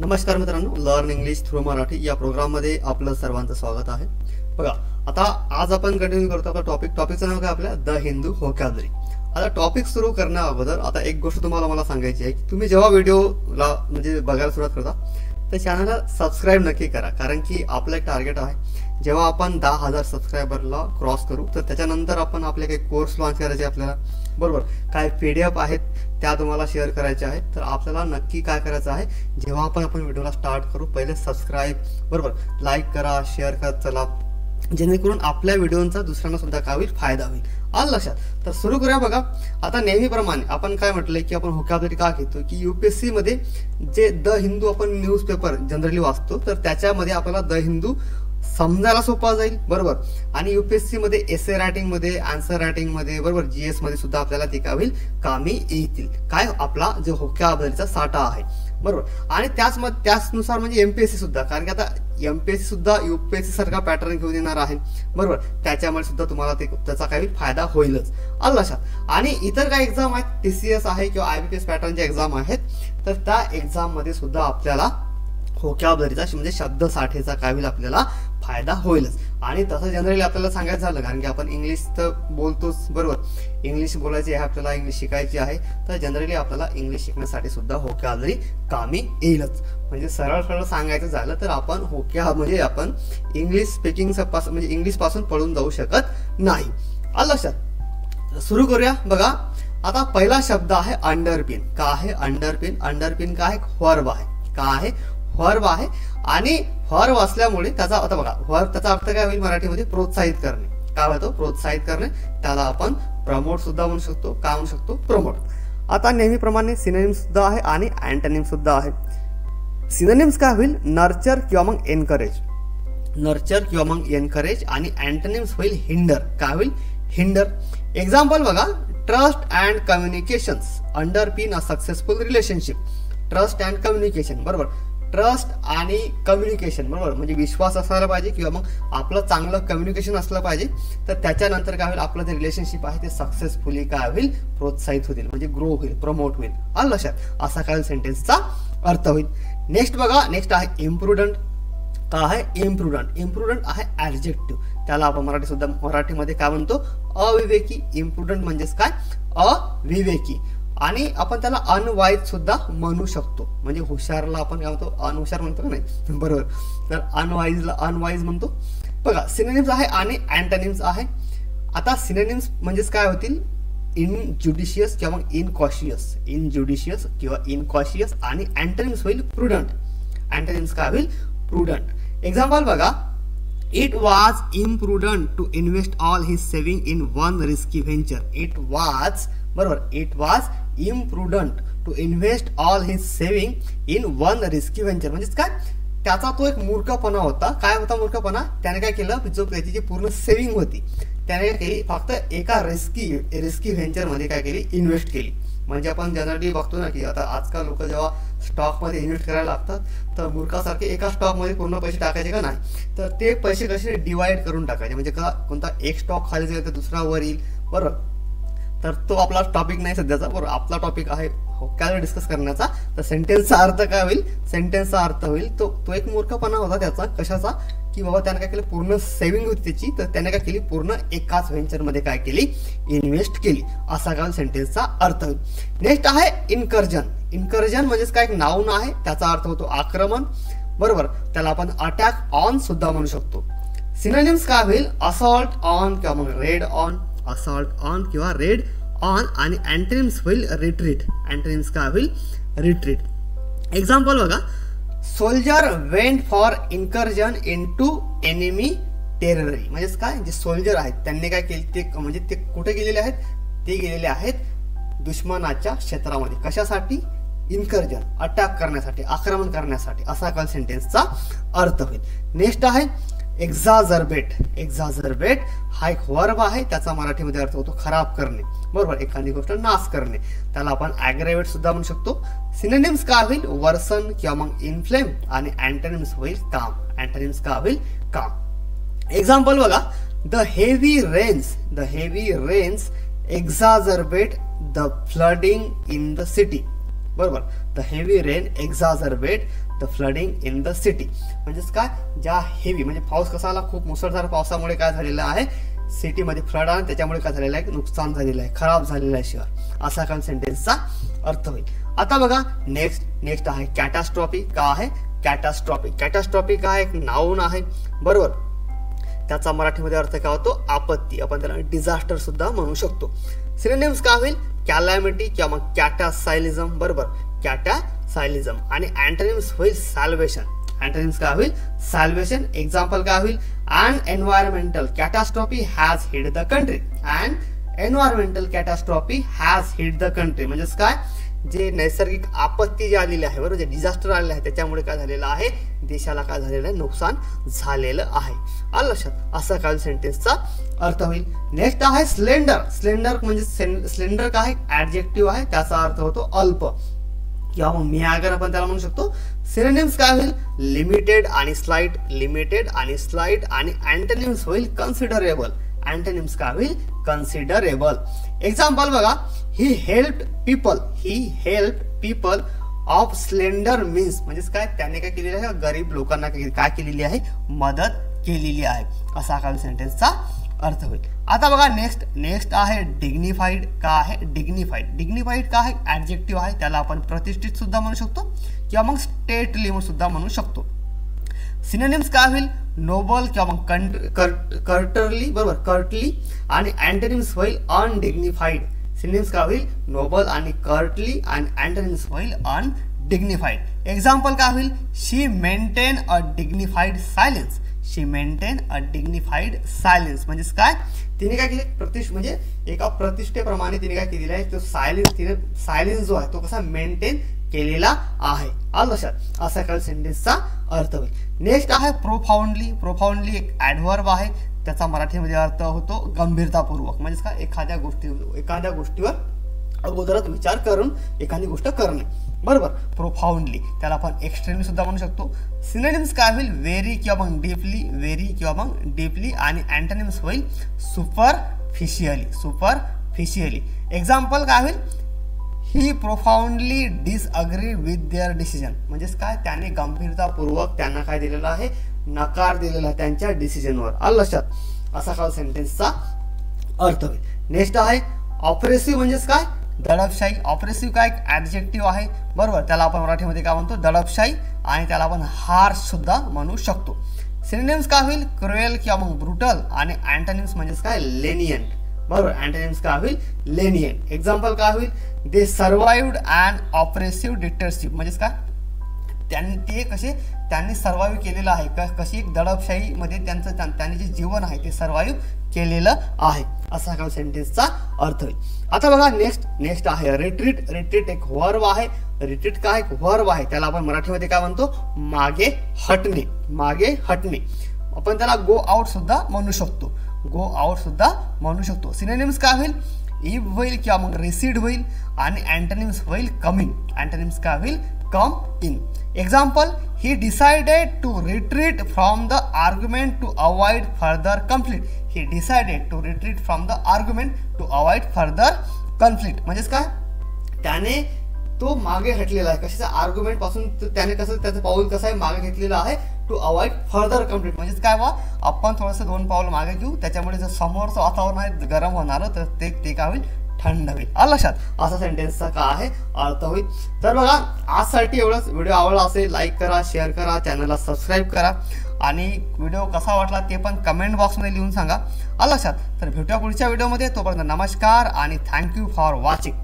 नमस्कार मित्रांनो, learn English through Marathi या प्रोग्राममध्ये आपलं सर्वांचं स्वागत आहे। बघा, आता आज आपण कंटिन्यू करतो आपला टॉपिकचं नाव काय आपल्या द हिंदू व्होकॅब्युलरी। आता टॉपिक सुरू करण्या अगोदर आता एक गोष्ट तुम्हाला मला सांगायची आहे की तुम्ही जेव्हा व्हिडिओला म्हणजे बघायला सुरुवात करता तर चॅनलला सबस्क्राइब नक्की करा, कारण की आपलं एक टार्गेट आहे जेव्हा आपण 10,000 सबस्क्रायबरला क्रॉस करू तर त्याच्यानंतर आपण आपले काही कोर्स लॉन्च करायचे आपल्याला, बरोबर। काय PDF आहेत त्या तुम्हाला शेअर करायच्या आहेत, तर आपल्याला नक्की काय करायचं आहे, जेव्हा आपण व्हिडिओला स्टार्ट करू पहिले सबस्क्राइब, बरोबर, लाईक करा, शेअर करत चला, जेणेकरून आपल्या व्हिडिओचा दुसऱ्यांना सुद्धा काय होईल, फायदा होईल। आलं लक्षात? तर सुरू करूया। बघा, आता नेहमीप्रमाणे आपण काय म्हटलंय की आपण व्होकॅब्युलरी का घेतो की UPSC मध्ये जे द हिंदू आपण न्यूजपेपर जनरली वाचतो तर त्याच्यामध्ये आपल्याला द हिंदू समजायला सोपा जाईल, बरोबर। आणि UPSC मध्ये एसे रायटिंग मध्ये, आन्सर रायटिंग मध्ये, बरोबर, GS मध्ये सुद्धा आपल्याला ते काय होईल, कामी येतील। काय आपला जो व्होकॅब्युलरीचा साठा आहे, बरोबर। आणि त्याचनुसार म्हणजे MPSC सुद्धा, कारण की आता MPSC सुद्धा UPSC सारखा पॅटर्न घेऊन येणार आहे, बरोबर। त्याच्यामुळे सुद्धा तुम्हाला त्याचा काही फायदा होईलच, आलं लक्षात। आणि इतर काही एक्झाम आहेत, TCS आहे किंवा IBPS पॅटर्नच्या एक्झाम आहेत, तर त्या एक्झाम मध्ये सुद्धा आपल्याला व्होकॅब्युलरीचा म्हणजे शब्द साठेचा काय होईल, आपल्याला फायदा होईलच। आणि तसं जनरली आपल्याला सांगायचं झालं, कारण की आपण इंग्लिश तर बोलतोच, बरोबर, इंग्लिश बोलायची आहे आपल्याला, इंग्लिश शिकायची आहे, तर जनरली आपल्याला इंग्लिश शिकण्यासाठी सुद्धा व्होकॅब्युलरी कामी येईलच। म्हणजे सरळ सांगायचं झालं तर आपण म्हणजे आपण इंग्लिश स्पीकिंग म्हणजे इंग्लिश पासून पळून जाऊ शकत नाही, आलं लक्षात। सुरू करूया। बघा, आता पहिला शब्द आहे अंडरपिन। का आहे अंडरपिन? अंडरपिन का आहे? व्हर्ब आहे। का आहे? व्हर्ब आहे। आणि व्हर्ब असल्यामुळे त्याचा आता बघा, व्हर्ब त्याचा अर्थ काय होईल मराठीमध्ये? प्रोत्साहित करणे। काय होतो? प्रोत्साहित करणे। त्याला आपण प्रमोट सुद्धा म्हणू शकतो। काय म्हणू शकतो? प्रमोट। आता नेहमीप्रमाणे सिनोनिम सुद्धा आहे आणि अँटोनिम सुद्धा आहे। सिनोनिम्स काय होईल? नर्चर किंवा मग एनकरेज, नर्चर किंवा मग एनकरेज। आणि अँटोनिम्स होईल हिंडर। काय होईल? हिंडर। एक्झाम्पल बघा, trust and communications अंडरपिन a successful relationship. Trust and communication, बरोबर, ट्रस्ट आणि कम्युनिकेशन, बरोबर, म्हणजे विश्वास असायला पाहिजे किंवा मग आपलं चांगलं कम्युनिकेशन असलं पाहिजे, तर त्याच्यानंतर काय होईल, आपलं जे रिलेशनशिप आहे ते सक्सेसफुली काय होईल, प्रोत्साहित होईल, म्हणजे ग्रो होईल, प्रमोट होईल, आलं लक्षात। असा काय सेंटेन्सचा अर्थ होईल। नेक्स्ट बघा, नेक्स्ट आहे इम्प्रुडंट। का आहे? इम्प्रुडंट। इम्प्रुडंट आहे ऍडजेक्टिव्ह, त्याला आपण मराठीमध्ये काय म्हणतो? अविवेकी। इम्प्रुडंट म्हणजेच काय? अविवेकी। आणि आपण त्याला अनवाईज सुद्धा म्हणू शकतो, म्हणजे हुशारला आपण काय म्हणतो? अनहुशार म्हणतो का नाही, बरोबर, तर अनवाईजला अनवाईज म्हणतो। बघा, सिनोनिम्स आहे आणि अँटोनिम्स आहे। आता सिनोनिम्स म्हणजेच काय होतील? इनज्युडिशियस किंवा मग इनकॉशियस, इनज्युडिशियस किंवा इनकॉशियस। आणि अँटोनिम्स होईल प्रुडंट। अँटोनिम्स काय होईल? प्रुडंट। एक्झाम्पल बघा, it was imprudent to invest all his saving in one risky venture. It was, बरोबर, it was imprudent to invest all his saving in one risky venture. म्हणजेच काय? त्याचा तो एक मूर्खपणा होता। काय होता मूर्खपणा? त्याने काय केलं, जो त्याची जी पूर्ण सेव्हिंग होती त्याने केली फक्त एका रिस्की व्हेंचर मध्ये काय केली, इन्व्हेस्ट केली। म्हणजे आपण जनरली बघतो ना की आता आजकाल लोक जेव्हा स्टॉक मध्ये इन्व्हेस्ट करायला लागतात तर मूर्खासारखे एका स्टॉक मध्ये पूर्ण पैसे टाकायचे का नाही, तर ते पैसे कसे डिवाइड करून टाकायचे, म्हणजे का कोणता एक स्टॉक खाली जाईल तर दुसरा वर येईल, बरोबर। तर तो आपला टॉपिक नाही सध्याचा, बरोबर, आपला टॉपिक आहे व्होकॅब्युलरी डिस्कस करण्याचा। तर सेंटेन्सचा अर्थ काय होईल? सेंटेन्सचा अर्थ होईल तो एक मूर्खपणा होता त्याचा, कशाचा, की बाबा त्याने काय केलं, पूर्ण सेव्हिंग होती त्याची, तर त्याने काय केली, पूर्ण एकाच व्हेंचर मध्ये काय केली, इन्व्हेस्ट केली, असा काय सेंटेन्सचा अर्थ होईल। नेक्स्ट आहे इन्कर्जन। इन्कर्जन म्हणजेच काय? एक नाउन आहे, त्याचा अर्थ होतो आक्रमण, बरोबर, त्याला आपण अटॅक ऑन सुद्धा म्हणू शकतो। सिनोनिम्स काय होईल? असॉल्ट ऑन किंवा मग रेड ऑन, असॉल्ट ऑन किंवा रेड ऑन। आणि अँटोनिम्स होईल रिट्रीट। अँटोनिम्स काय होईल? रिट्रीट। एक्झाम्पल बघा, soldier went for incursion into enemy territory. म्हणजेच काय? जे सोल्जर आहेत त्यांनी काय केले, ते म्हणजे ते कुठे गेलेले आहेत? ते गेलेले आहेत दुश्मनाच्या क्षेत्रामध्ये। कशासाठी? इन्कर्जन, अटॅक करण्यासाठी, आक्रमण करण्यासाठी, असा काय सेंटेन्सचा अर्थ होईल। नेक्स्ट आहे एक्झाजर्बेट। एक्झाजर्बेट हा एक वर्ब आहे, त्याचा मराठीमध्ये अर्थ होतो खराब करणे, बरोबर, एखादी गोष्ट नाश करणे, त्याला आपण ॲग्रेवेट सुद्धा म्हणू शकतो। सिनोनिम्स काय होईल? वर्सन किंवा मग इन्फ्लेम। आणि अँटोनिम्स होईल काम। अँटोनिम्स काय होईल? काम। एक्झाम्पल बघा, the heavy rains exacerbate the flooding in the city, बरोबर, the heavy rain exacerbate the flooding in the city. म्हणजेच काय, ज्या हेवी म्हणजे पाऊस कसा आला, खूप मुसळधार पावसामुळे काय झालेलं आहे, सिटीमध्ये फ्लड आला, त्याच्यामुळे काय झालेलं आहे, नुकसान झालेलं आहे, खराब झालेलं आहे शहर, असा काय सेंटेन्सचा अर्थ होईल. आता बघा नेक्स्ट आहे कॅटास्ट्रॉफी. का आहे कॅटास्ट्रॉफी? कॅटास्ट्रॉफी काय, एक नाऊन आहे बरोबर. त्याचा मराठीमध्ये अर्थ काय होतो, आपत्ती. आपण त्याला डिझास्टर सुद्धा म्हणू शकतो. सिनोनिम्स काय होईल, कॅलॅमिटी किंवा मग कॅटासायलिझम बरोबर, कॅटासायलिझम. आणि अँटोनिम्स होईल सॅल्वेशन. अँटोनिम्स काय होईल, सॅल्वेशन. एक्झाम्पल काय होईल, an environmental catastrophe has hit the country. An environmental catastrophe has hit the country म्हणजेच काय, जे नैसर्गिक आपत्ती जे आलेली आहे बरोबर, जे डिझास्टर आलेलं आहे त्याच्यामुळे काय झालेलं आहे, देशाला काय झालेलं आहे, नुकसान झालेलं आहे. आलं लक्षात, असा काय सेंटेन्सचा अर्थ होईल. नेक्स्ट आहे स्लेंडर. स्लेंडर म्हणजे स्लेंडर काय, ऍडजेक्टिव्ह आहे, त्याचा अर्थ होतो अल्प किंवा मग मियागर आपण त्याला म्हणू शकतो. सिनोनिम्स काय होईल, लिमिटेड आणि स्लाइट. लिमिटेड आणि स्लाइट. आणि अँटोनिम्स होईल कन्सिडरेबल. अँटोनिम्स काय होईल, कन्सिडरेबल. एक्झाम्पल बघा, he help people of slender means म्हणजेच काय, त्याने काय केलेलं आहे, गरीब लोकांना काय केलेली आहे, मदत केलेली आहे, असा काय सेंटेन्सचा अर्थ होईल. आता बघा नेक्स्ट आहे डिग्निफाईड. का आहे डिग्निफाईड? डिग्निफाईड का आहे, ऍडजेक्टिव्ह आहे, त्याला आपण प्रतिष्ठित सुद्धा म्हणू शकतो किंवा मग स्टेटली सुद्धा म्हणू शकतो. सिनोनिम्स काय होईल, नोबल किंवा मग कर्टरली बरोबर, कर्टली. आणि अँटोनिम्स होईल अनडिग्निफाईड. सिनोनिम्स काय होईल, नोबल आणि कर्टली. आणि अँटोनिम्स होईल अनडिग्निफाईड. एक्झाम्पल काय होईल, she maintain a dignified silence. She maintain a dignified silence म्हणजेच काय, तिने काय केले, म्हणजे एका प्रतिष्ठेप्रमाणे तिने काय केलेलं आहे, तो सायलेन्स जो आहे तो कसा मेंटेन केलेला आहे. आलं लक्षात, असा काय सेंटेन्सचा अर्थ होईल. नेक्स्ट आहे प्रोफाउंडली. प्रोफाउंडली एक ऍडव्हर्ब आहे, त्याचा मराठीमध्ये अर्थ होतो गंभीरतापूर्वक. म्हणजेच काय, एखाद्या गोष्टीवर अगोदरच विचार करून एखादी गोष्ट करणे बरोबर. प्रोफाउंडली त्याला आपण एक्स्ट्रीमली सुद्धा म्हणू शकतो. सिनोनिम्स काय होईल, व्हेरी किंवा मग डीपली. व्हेरी किंवा मग डीपली. आणि अँटोनिम्स होईल सुपरफिशियली. एक्झाम्पल काय होईल, he profoundly disagree with their decision. म्हणजेच काय, त्याने गंभीरतापूर्वक त्यांना काय दिलेला आहे, नकार दिलेला आहे त्यांच्या डिसिजनवर. आलं लक्षात, असा काय सेंटेन्सचा अर्थ होईल. नेक्स्ट आहे ऑप्रेसिव्ह. म्हणजेच काय, दडपशाही. ऑप्रेसिव्ह काय, ऍडजेक्टिव्ह आहे बरोबर, त्याला आपण मराठीमध्ये काय म्हणतो, दडपशाही. आणि त्याला आपण हार्श सुद्धा म्हणू शकतो. सिनोनिम्स काय होईल, क्रुएल किंवा मग ब्रुटल. आणि अँटोनिम्स म्हणजेच काय, लेनियंट बरोबर. अँटोनिम्स काय होईल, लेनियंट. एक्झाम्पल काय होईल, दे सर्वाइव्ड अँड ऑप्रेसिव्ह डिक्टेटरशिप. म्हणजेच काय, त्यांनी सर्वाइव्ह केलेलं आहे, कशी एक दडपशाहीमध्ये त्यांनी जे जीवन आहे ते सर्वाइव्ह केलेलं आहे, असा काय सेंटेन्सचा अर्थ होईल. आता बघा नेक्स्ट आहे रिट्रीट. रिट्रीट एक वर्ब आहे. रिट्रीट काय, एक वर्ब आहे, त्याला आपण मराठीमध्ये काय म्हणतो, मागे हटणे. आपण त्याला गो आउट सुद्धा म्हणू शकतो. सिनोनिम्स काय होईल, इव होईल किंवा मग रिसीड होईल. आणि अँटोनिम्स होईल कमिंग. अँटोनिम्स काय होईल, come in. Example, he decided to retreat from the argument to avoid further conflict. He decided to retreat from the argument to avoid further conflict. म्हणजेच काय, त्याने तो मागे हटलेला आहे, कशाच्या आर्ग्युमेंट पासून त्याने त्याचं पाऊल कसं आहे, मागे घेतलेलं आहे, टू अवॉइड फर्दर कन्फ्लिक्ट. म्हणजेच काय, आपण थोडंसं 2 पाऊल मागे घेऊ, त्याच्यामुळे जर समोरचं वातावरण आहे गरम होणार तर ते काय होईल, थंड होईल. आलं लक्षात, असा सेंटेन्सचा काय आहे अर्थ होईल. तर बघा, आजसाठी एवढंच. व्हिडिओ आवडला असेल लाईक करा, शेअर करा, चॅनलला सबस्क्राईब करा. आणि व्हिडिओ कसा वाटला ते पण कमेंट बॉक्समध्ये लिहून सांगा. आलं लक्षात. तर भेटूया पुढच्या व्हिडिओमध्ये. तोपर्यंत नमस्कार आणि थँक्यू फॉर वॉचिंग.